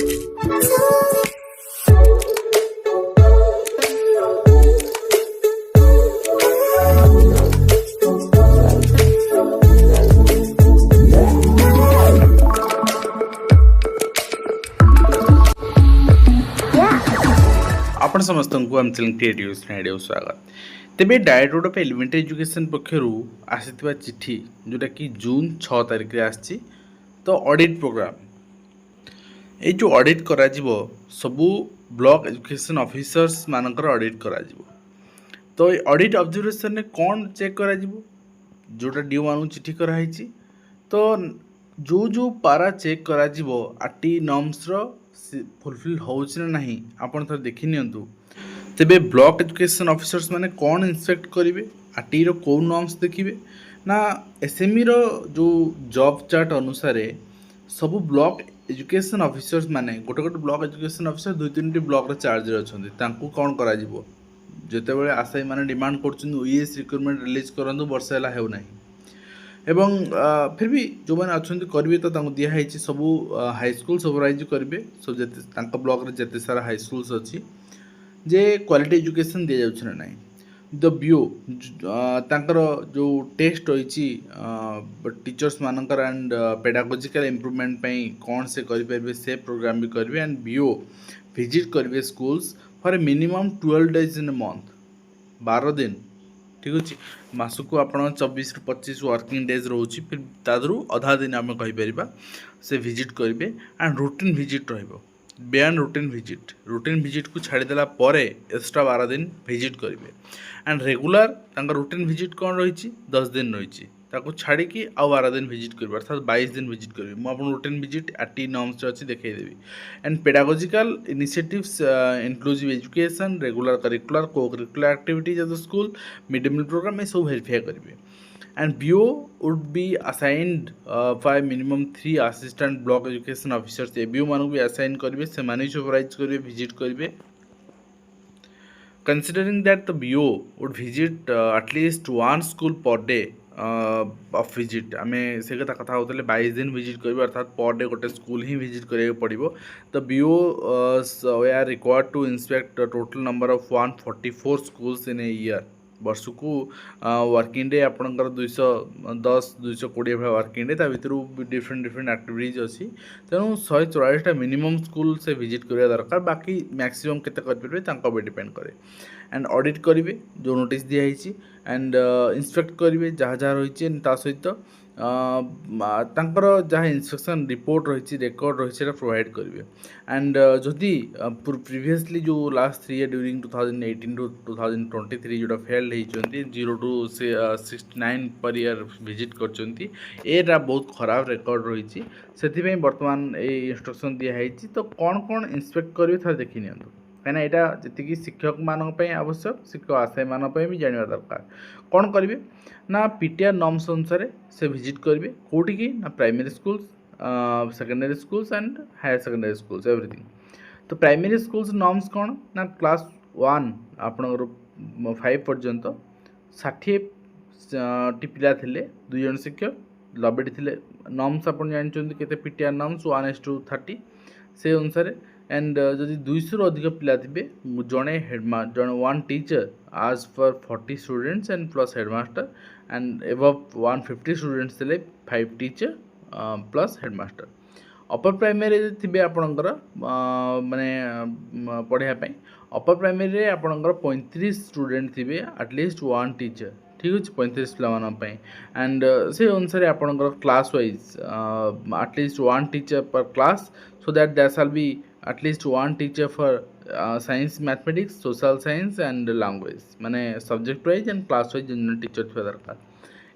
आपण समस्त को आम चैनल क्रिएटिव स्टूडियो स्वागत। तेबे डायरेक्टरेट ऑफ एलिमेंटरी एजुकेशन पक्षर आसीथिबा चिट्ठी जोटा कि जून 6 तारिख रे आछि। तो ऑडिट प्रोग्राम ए जो ऑडिट करा जिवो सबु ब्लॉक एजुकेशन ऑफिसर्स मानकर ऑडिट करा जिवो। तो ऑडिट ऑब्जर्वेशन ने कौन चेक करा जिवो जोटा डीओ मानु चिट्ठी करा हिची। तो जो जो पारा चेक करा जिवो आरटी नॉर्म्स रो फुलफिल होउछ ना नहीं आपण थोड़ा देखि नियंतु। तेबे ब्लॉक एजुकेशन ऑफिसर्स माने कौन इंस्पेक्ट करिवे आरटी रो को नॉर्म्स देखिबे ना एसएमई रो जो जॉब चार्ट अनुसार सब ब्लॉक एजुकेशन ऑफिसर्स माने गोटे गोटे ब्लॉक एजुकेशन ऑफिसर दुई तीन ब्लॉक रे चार्ज रे अछंती तांकू कौन करा जिवो जेते बेले आसाई माने डिमांड करछन ओईएस रिक्वायरमेंट रिलीज करंदु वर्ष हला हेउ नाही एवं फिर भी जो मैंने अच्छा करेंगे तो दिखाई सब हाई स्कूल सुपरवाइज करेंगे सब जिते ब्लॉक रे जिते सारा हाई स्कूल्स अच्छी जे क्वालिटी एजुकेशन दि जाऊँ ना द बीओ तांकर जो टेस्ट रही टीचर्स मानकर एंड पेडागोजिकल इम्प्रूवमेंट कौन से करेंगे से प्रोग्राम भी करेंगे एंड बीओ विजिट करेंगे schools for a minimum 12 days in a month 12 दिन ठीक अच्छे मासक आप 24 ରୁ 25 वर्किंग डेज रोचे फिर तादरू अधा दिन आम कहीपर से विजिट करेंगे and routine visit beyond routine visit को छाड़देला एक्स्ट्रा 12 दिन विजिट करेंगे एंड रेगुलर रूटीन विजिट कौन रही 10 दिन रही ताको छाड़ी आउ 12 दिन विजिट करेंगे अर्थात 22 दिन विजिट करेंगे मुझे रूटीन विजिट आरटी नॉर्म्स अच्छी देखदेवी and pedagogical initiatives inclusive education regular curricular co-curricular activities of the school mid day meal program ये सब वेरीफाई करेंगे and BO would be assigned by minimum 3 assistant block education officers a BO मानू भी assign करेंगे से supervise करेंगे visit करेंगे considering that the BO would visit at least 1 school per day of visit आम से कथा होते 22 दिन विजिट करेंगे अर्थात पर डे गोटे स्कूल ही विजिट करा पड़ो the BO we are required to inspect total number of 144 schools in a year वर्ष को वर्किंग डे आपंकर 210 220 भाई वर्किंग डे भितर डिफरेंट एक्टिविटीज अच्छी तेणु 144टा मिनिमम स्कूल से विजिट करा दरकार बाकी मैक्सिमम केते करेंगे डिपेंड करे एंड ऑडिट करेंगे जो नोटिस दिखाई एंड इंस्पेक्ट करेंगे जहाँ जहाँ रही सहित जहाँ इंस्पेक्शन रिपोर्ट रही रेकर्ड रही प्रोवाइड करेंगे एंड जदि प्रीवियसली जो लास्ट 3 ईयर ड्यूरिंग 2018 टू 2023 जोटा फेल्ड होती 0 to 69 पर ईयर विजिट कर बहुत खराब रेकर्ड रही से बर्तमान ये इंस्ट्रक्शन दिखाई तो कौन कौन इंस्पेक्ट करेंगे थोड़ा देखी नि कहीं यहाँ जी शिक्षक मानी आवश्यक शिक्षक आशायी मानी भी जानवा दरकार कौन करेंगे ना पीटीआर नॉर्म्स अनुसार से विजिट करेंगे कौटी की ना primary schools secondary schools and higher secondary schools everything तो प्राइमरी स्कूल्स नॉर्म्स कौन ना क्लास 1 आपणकर 5 पर्यंत 60 टी पिला थे 2 जन शिक्षक 90 थे नॉर्म्स आप जानते के पीटीआर नॉर्म्स 1:30 से अनुसार एंड जदि 200 रु अधिक पिला थे जड़े हेडमास्टर जड़े 1 टीचर आज पर 40 students and plus headmaster and above 150 students थे 5 teacher plus headmaster upper primary थे आपणकर माने पढ़ाई अपर प्राइमरी आपणकर 35 स्टूडेंट थे एटलिस्ट 1 टीचर ठीक अच्छे 35 पाई एंड से अनुसार आपणकर class wise at least 1 teacher per class so that there shall be at least 1 teacher for science mathematics social science and language माने subject wise and class wise जन teacher थे दरकार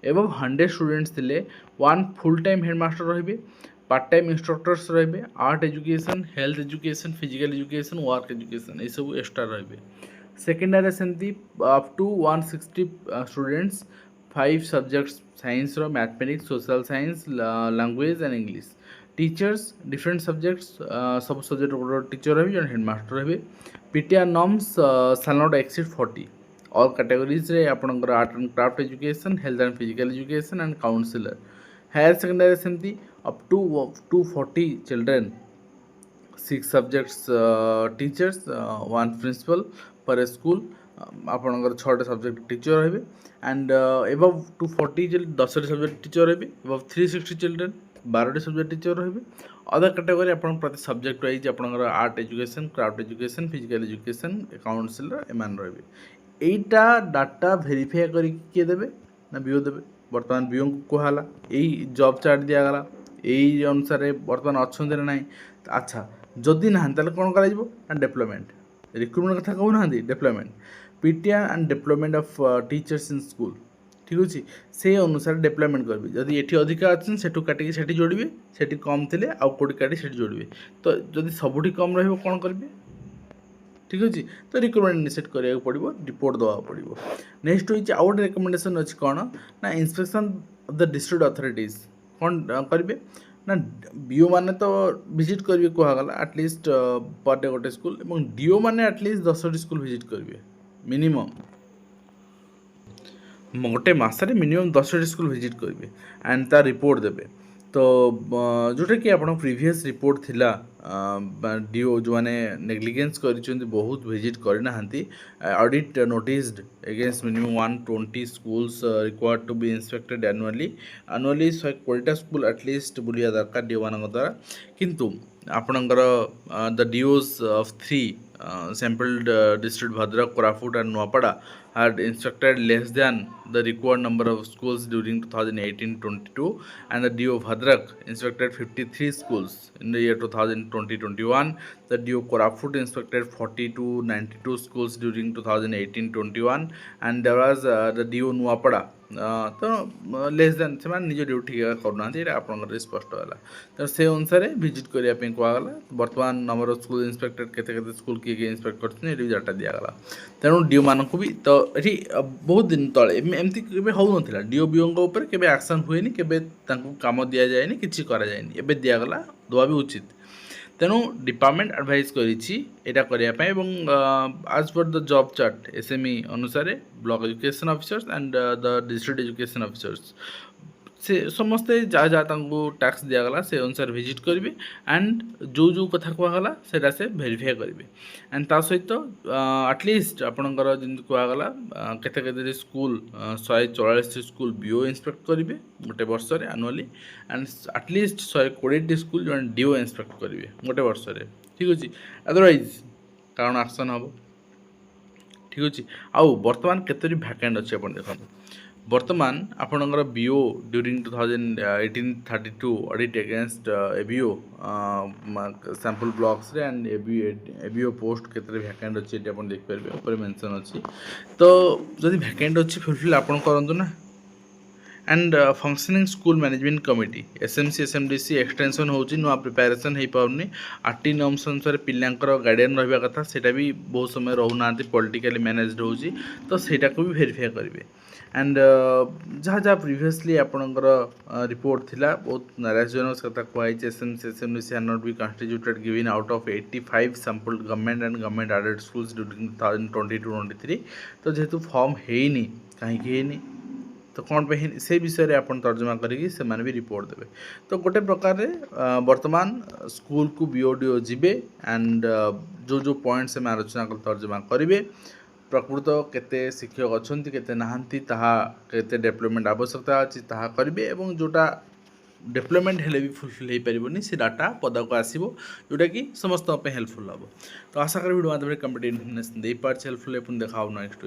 एवं 100 स्टूडेंट्स थे 1 फुल टाइम हेडमास्टर रही पार्ट टाइम इंस्ट्रक्टर्स रही art education health education physical education work education ये सब एक्स्ट्रा रही सेकेंडरी सेमती up to 160 students 5 subjects science mathematics social science language and English teachers different subjects सब subject teacher रही जन headmaster रही PTR norms shall not exceed 40 all categories रे आपनकर art and craft education health and physical education and counsellor higher secondary सेमती up to 240 children 6 subjects teachers 1 principal per a school आपणकर 6टा subject teacher रहे and above 240 10 subject teacher रहे above 360 children 12 subject teacher रहे other category आपण प्रति subject wise आपणकर art education craft education physical education counsellor एमान रहे एटा डाटा वेरीफाई करी किए देबे ना बीओ देबे वर्तमान बीओ को कहला एई जॉब चार्ट दियागला एई अनुसार वर्तमान अच्छे ना अच्छा जदि ना कौन कर डेवलपमेंट रिक्रुटमेंट कथा कहूना development PTR and development of teachers in school ठीक अच्छे से अनुसार डेवलपमेंट करेंगे जदि ये अधिका अच्छे से काटिकी से जोड़े से कम थे आउ कौटी काटी से जोड़े तो जदि सबुठी कम रही कौन करेंगे ठीक अच्छे तो रिक्रुटमेंट इनिशिएट करा पड़ो रिपोर्ट देवा पड़ो नेक्स्ट हो आउ गोटे रिकमेंडेसन अच्छी कौन ना inspection of the district authorities कौन करेंगे ना बीओ माने तो विजिट करेंगे कहगला आटलिस्ट पर डे गोटे स्कूल और डीओ माने आटलिस्ट 10टी स्कूल विजिट करेंगे मिनिमम गोटे मसरे मिनिमम 10टी स्कूल विजिट करेंगे एंड तार रिपोर्ट देवे तो जोटा कि आप प्रीवियस रिपोर्ट थिला डीओ जो मैंने नेग्लिजेंस कर बहुत विजिट करना audit noticed against minimum 120 schools required to be inspected annually 120 school at least बुलिया दरकार डीओ मान द्वारा किंतु आपणकर the DOs of 3 sampled district Bhadrak, Koraput and Nuapara had instructed less than the required number of schools during 2018-22 and the DO Bhadrak instructed 53 schools in the year 2020-21. The DO Koraput instructed 40 to 92 schools during 2018-21 and there was the DO Nuapara तो less than से निज duty करना आपंकर स्पष्ट है तो से अनुसार विजिट करने कहगला बर्तमान नंबर ऑफ स्कूल इंस्पेक्टेड केते स्कूल किए किए इंस्पेक्ट कर डाटा दिगला तेणु डीओ मानक भी तो ये बहुत दिन तले एमती के हो ना डीओ बीओ के एक्शन हुए के कम दि जाए कि कराए दिगला दवा भी उचित तेणु डिपार्टमेंट एडवाइज करने आज पर द जॉब चार्ट एसएमई अनुसार block education officers and the district education officers से समस्ते जहाँ जहाँ टैक्स दिगला से अनुसार विजिट करेंगे एंड जो जो कथा कहगला सेटा से वेरीफाई करेंगे एंड ता सहित एटलिस्ट आपणकर जमी कहगला केते स्कूल 144 स्कूल बीओ इंस्पेक्ट करेंगे गोटे वर्ष एनुअली एंड एटलिस्ट 120 स्कूल जो डीओ इंस्पेक्ट करेंगे गोटे वर्ष ठीक अच्छे अदरवाइज कारण एक्शन हम ठीक अच्छे आउ बर्तमान केतरी वैकेंट अच्छे आप देखो बर्तमान आपणकर BO during 2018-32 audit against ABO sample blocks रे एंड एबीओ पोस्ट केतरे वैकेंट अच्छी आप देखिपारे ऊपर मेंशन अच्छी तो जदि वैकेंट अच्छी फुलफिल आपन करंतु ना and functioning school management committee SMC SMDC extension होची नुआ प्रिपेरेसन हो पाउनी आरटी नॉर्म्स अनुसार पिल्लांकर गाइडलाइन रहबा कथा सेटा भी बहुत समय रहउना पॉलिटिकली मैनेज्ड होची तो सेटा को भी वेरीफाई करेंगे एंड जहाँ जहाँ प्रिवियसली आपणकर रिपोर्ट थिला बहुत नाराजनक कथा कहुई SMC SMDC have not be constituted given out of 85 sampled government and government aided schools during 2022-23 तो जेहेतु फॉर्म हेनी कहीं तो कौन पे से विषय में आप तर्जमा करी से भी रिपोर्ट देवे तो गोटे प्रकार वर्तमान स्कूल को बीओडीओ जीवे एंड जो जो पॉइंट से आलोचना तर्जमा करेंगे प्रकृत केते शिक्षक अच्छा केते नहांती ताहा केते डेवलपमेंट आवश्यकता अच्छी ताहा करेंगे और जोटा डेवलपमेंट हेले भी फुलफिल हो पारबनी से डाटा पदक आसो जोटा कि समस्त हेल्पफुल हम तो आशा करी वीडियो माध्यम कम्पिटेटिव इन्फॉर्मेशन दे पार्छ हेल्पफुल देखा नेक्स्ट